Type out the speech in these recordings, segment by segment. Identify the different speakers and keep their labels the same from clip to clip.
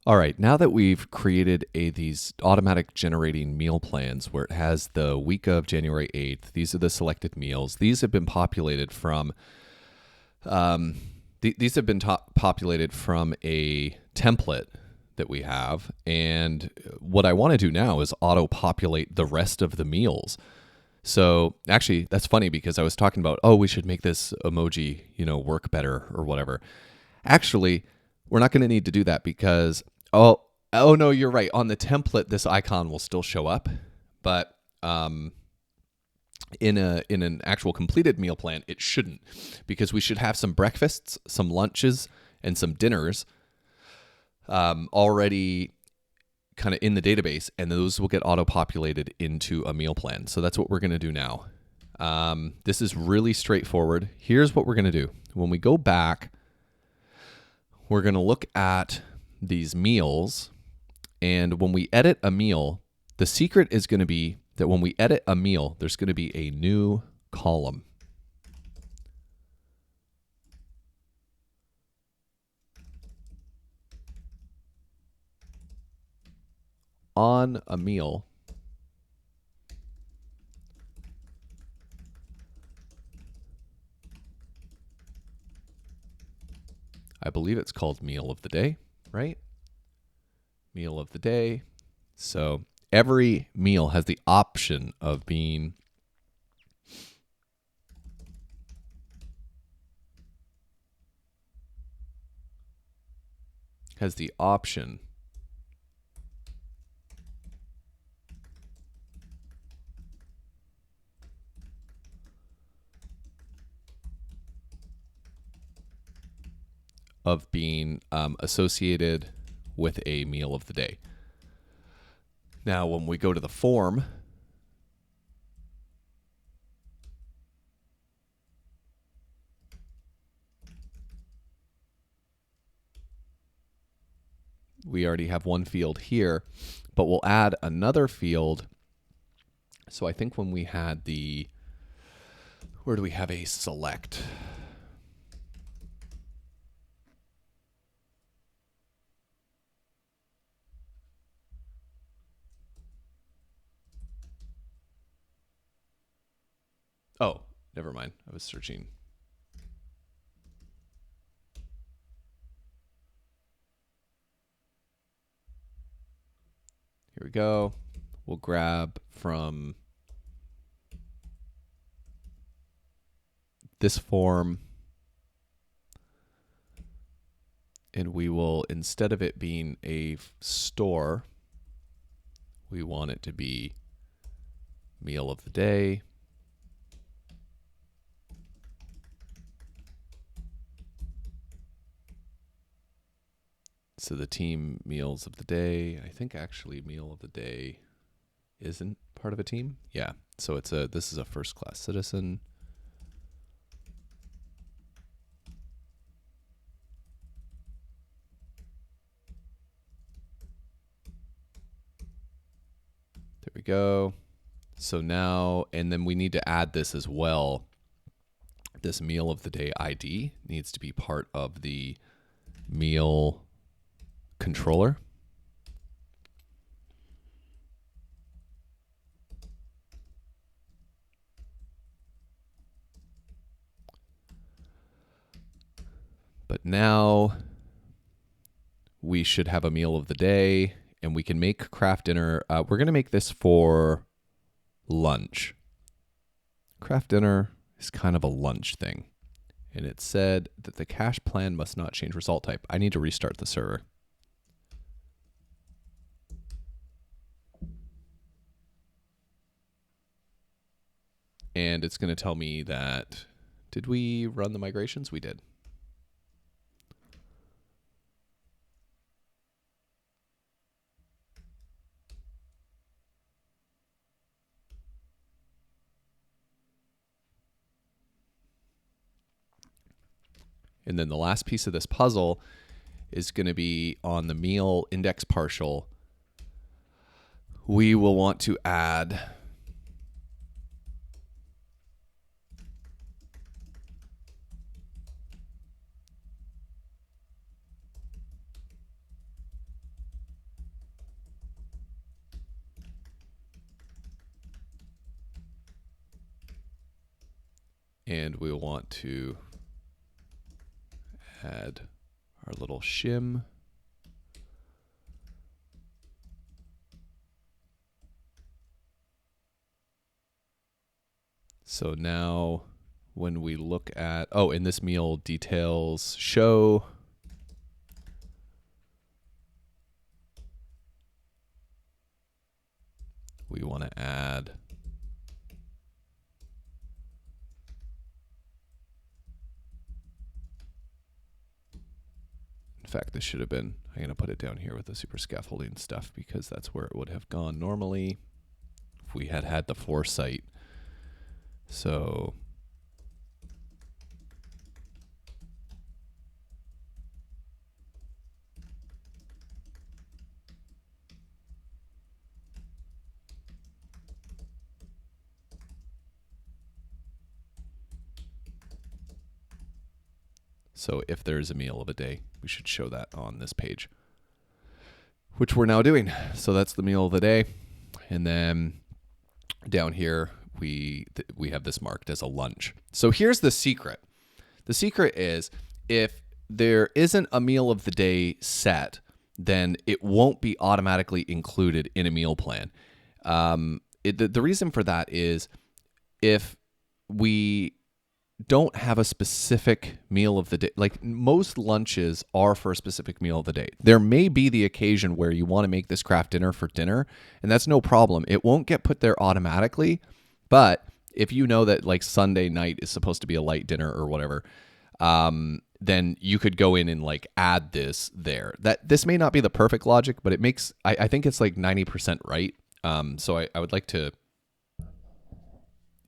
Speaker 1: All right, now that we've created these automatic generating meal plans where it has the week of January 8th, these are the selected meals. These have been populated from populated from a template that we have. And what I want to do now is auto-populate the rest of the meals. So actually, that's funny because I was talking about, oh, we should make this emoji, work better or whatever. Actually, we're not going to need to do that because, oh no, you're right. On the template, this icon will still show up, but in an actual completed meal plan, it shouldn't, because we should have some breakfasts, some lunches, and some dinners already kind of in the database, and those will get auto-populated into a meal plan. So that's what we're going to do now. This is really straightforward. Here's what we're going to do. When we go back, we're going to look at these meals, and when we edit a meal, the secret is going to be that when we edit a meal, there's going to be a new column. On a meal, I believe it's called Meal of the Day, right? Meal of the Day. So every meal has the option of being of being associated with a meal of the day. Now, when we go to the form, we already have one field here, but we'll add another field. So I think when we had where do we have a select? Oh, never mind. I was searching. Here we go. We'll grab from this form, and we will, instead of it being a store, we want it to be meal of the day. So the team meals of the day, I think actually meal of the day isn't part of a team. Yeah. So this is a first class citizen. There we go. So now, and then we need to add this as well. This meal of the day ID needs to be part of the meal controller. But now we should have a meal of the day, and we can make craft dinner. We're going to make this for lunch. Craft dinner is kind of a lunch thing. And it said that the cache plan must not change result type. I need to restart the server. And it's going to tell me that, did we run the migrations? We did. And then the last piece of this puzzle is going to be on the meal index partial. We will want to add And we'll want to add our little shim. So now when we look at, in this meal details show, we want to add in fact, this should have been, I'm going to put it down here with the super scaffolding stuff because that's where it would have gone normally if we had had the foresight. So if there's a meal of a day, we should show that on this page, which we're now doing. So that's the meal of the day. And then down here, we have this marked as a lunch. So here's the secret. The secret is if there isn't a meal of the day set, then it won't be automatically included in a meal plan. The reason for that is if we don't have a specific meal of the day, like most lunches are for a specific meal of the day. There may be the occasion where you want to make this craft dinner for dinner, and that's no problem. It won't get put there automatically, but if you know that like Sunday night is supposed to be a light dinner or whatever, then you could go in and like add this there. This may not be the perfect logic, but it makes, I think it's like 90% right. So I would like to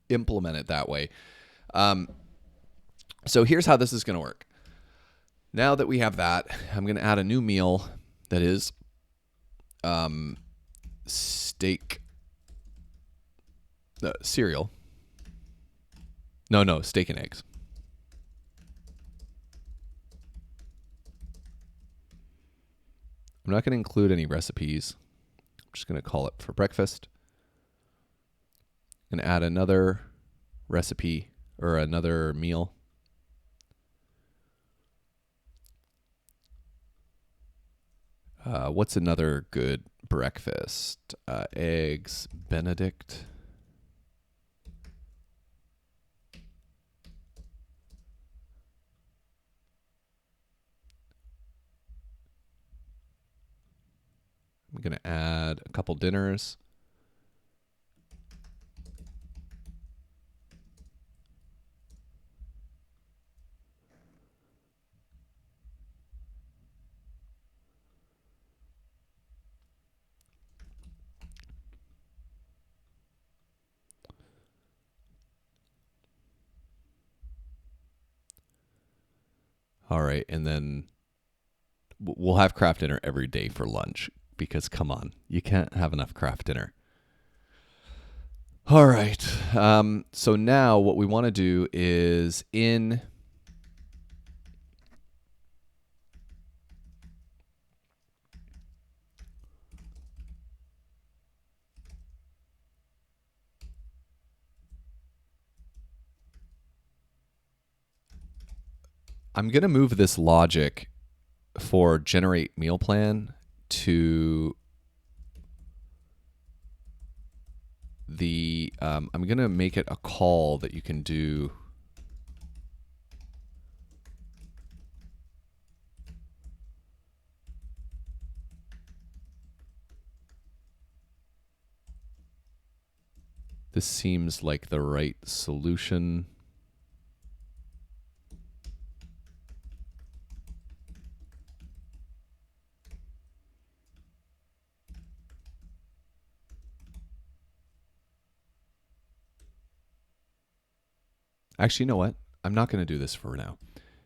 Speaker 1: implement it that way. So here's how this is going to work. Now that we have that, I'm going to add a new meal that is steak cereal. No, steak and eggs. I'm not going to include any recipes. I'm just going to call it for breakfast and add another recipe or another meal. What's another good breakfast? Eggs Benedict. I'm going to add a couple dinners. All right, and then we'll have craft dinner every day for lunch because come on, you can't have enough craft dinner. All right, so now what we want to do is I'm going to move this logic for generate meal plan to the, I'm going to make it a call that you can do. This seems like the right solution. Actually, you know what? I'm not going to do this for now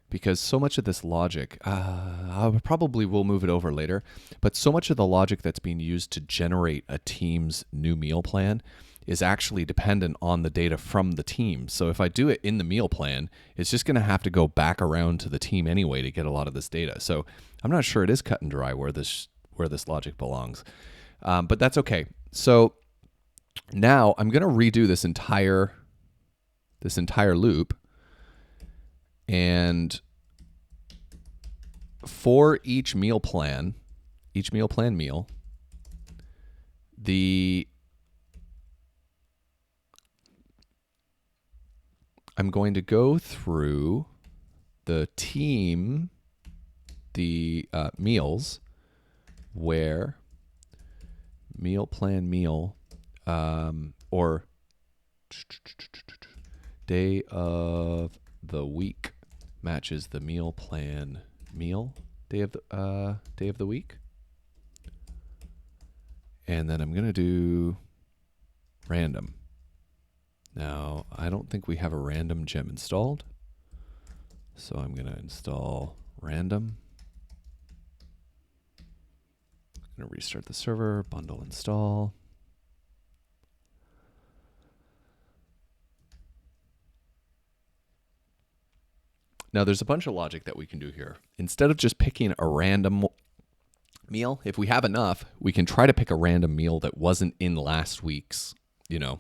Speaker 1: because so much of this logic, I probably will move it over later, but so much of the logic that's being used to generate a team's new meal plan is actually dependent on the data from the team. So if I do it in the meal plan, it's just going to have to go back around to the team anyway to get a lot of this data. So I'm not sure it is cut and dry where this logic belongs, but that's okay. So now I'm going to redo this entire loop. And for each meal plan meal, I'm going to go through the meals where meal plan meal or day of the week matches the meal plan meal day of the week. And then I'm going to do random. Now, I don't think we have a random gem installed. So I'm going to install random. I'm going to restart the server, bundle install. Now, there's a bunch of logic that we can do here. Instead of just picking a random meal, if we have enough, we can try to pick a random meal that wasn't in last week's, meal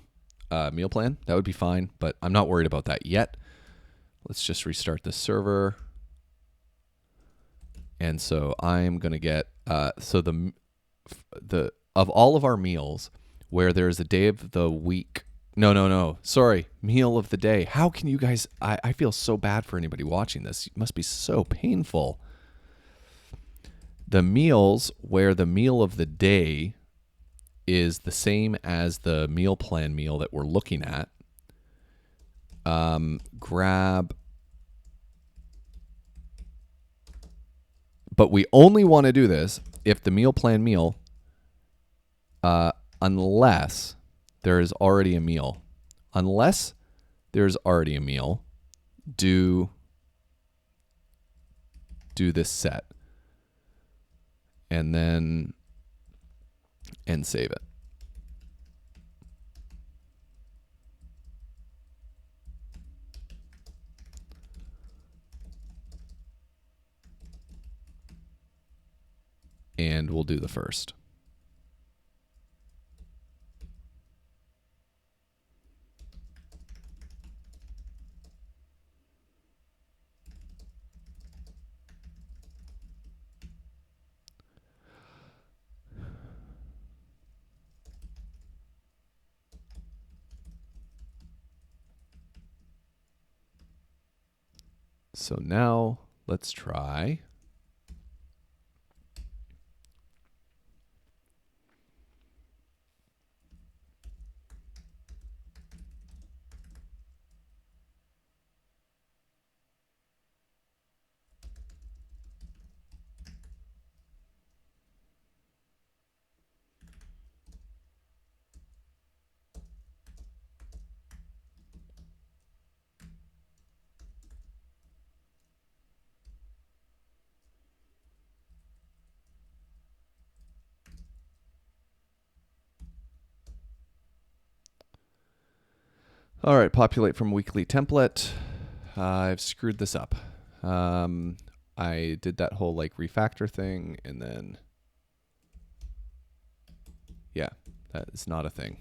Speaker 1: plan. That would be fine, but I'm not worried about that yet. Let's just restart the server. And so I'm going to get, the of all of our meals where there's a day of the week, sorry, meal of the day. How can you guys, I feel so bad for anybody watching this. It must be so painful. The meals where the meal of the day is the same as the meal plan meal that we're looking at, grab, but we only want to do this if the meal plan meal, unless there is already a meal. Unless there's already a meal, do this set. And then, and save it. And we'll do the first. So now let's try. All right, populate from weekly template. I've screwed this up. I did that whole refactor thing, and then, yeah, that is not a thing.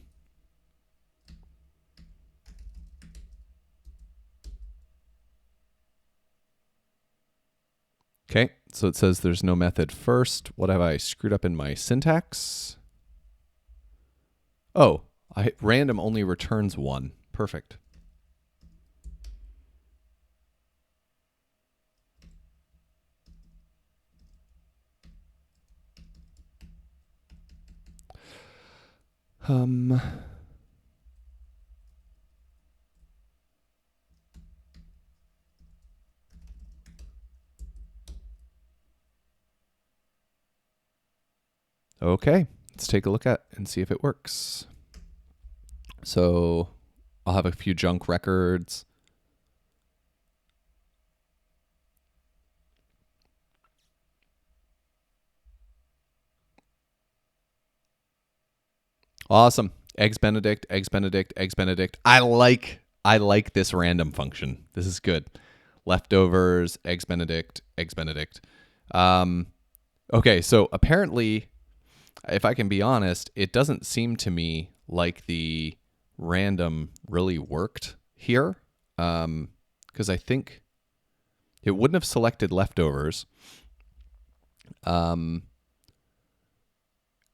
Speaker 1: Okay, so it says there's no method first. What have I screwed up in my syntax? Oh, random only returns 1. Perfect. Okay, let's take a look at and see if it works. So I'll have a few junk records. Awesome. Eggs Benedict, Eggs Benedict, Eggs Benedict. I like this random function. This is good. Leftovers, Eggs Benedict, Eggs Benedict. Okay, so apparently, if I can be honest, it doesn't seem to me like the random really worked here. Because I think It wouldn't have selected leftovers.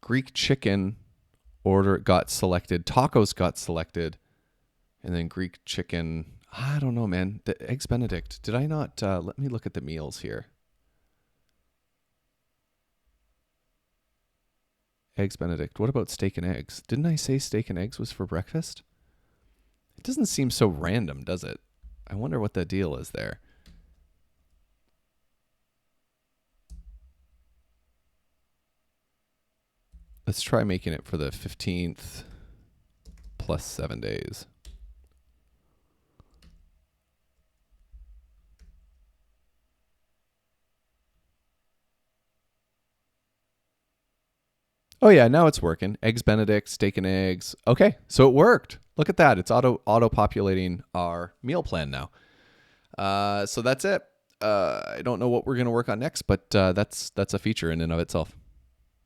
Speaker 1: Greek chicken order got selected. Tacos got selected. And then Greek chicken. I don't know, man. The Eggs Benedict. Did I not? Let me look at the meals here. Eggs Benedict. What about steak and eggs? Didn't I say steak and eggs was for breakfast? It doesn't seem so random, does it? I wonder what the deal is there. Let's try making it for the 15th plus 7 days. Oh yeah, now it's working. Eggs Benedict, steak and eggs. Okay, so it worked. Look at that. It's auto populating our meal plan now. So that's it. I don't know what we're going to work on next, but that's a feature in and of itself.